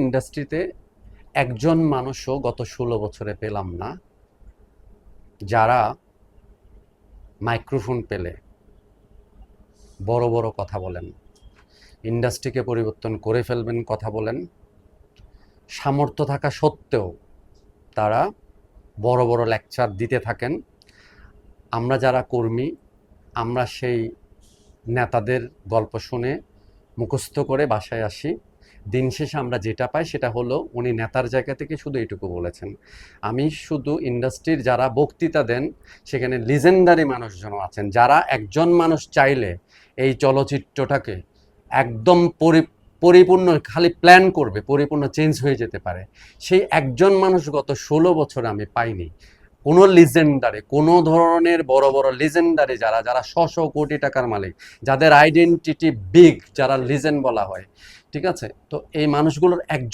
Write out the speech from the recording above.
ইন্ডাস্ট্রিতে একজন মানুষও গত 16 বছরে পেলাম না যারা মাইক্রোফোন পেলে বড় বড় কথা বলেন, ইন্ডাস্ট্রিকে পরিবর্তন করে ফেলবেন কথা বলেন, সামর্থ্য থাকা সত্ত্বেও তারা বড় বড় লেকচার দিতে থাকেন। আমরা যারা কর্মী, আমরা সেই নেতাদের গল্প শুনে মুখস্থ করে বাসায় আসি। দিন শেষে আমরা যেটা পাই সেটা হলো উনি নেতার জায়গা থেকে শুধু এইটুকু বলেছেন। আমি শুধু ইন্ডাস্ট্রির যারা বক্তৃতা দেন সেখানে লিজেন্ডারি মানুষজন আছেন, যারা একজন মানুষ চাইলে এই চলচ্চিত্রটাকে একদম পরিপূর্ণ খালি প্ল্যান করবে, পরিপূর্ণ চেঞ্জ হয়ে যেতে পারে। সেই একজন মানুষ গত 16 বছর আমি পাইনি। কোনো লিজেন্ডারি, কোনো ধরনের বড় বড় লিজেন্ডারি যারা যারা শ কোটি টাকার মালিক, যাদের আইডেন্টিটি বিগ, যারা লিজেন্ড বলা হয়, ঠিক আছে, তো এই মানুষগুলোর এক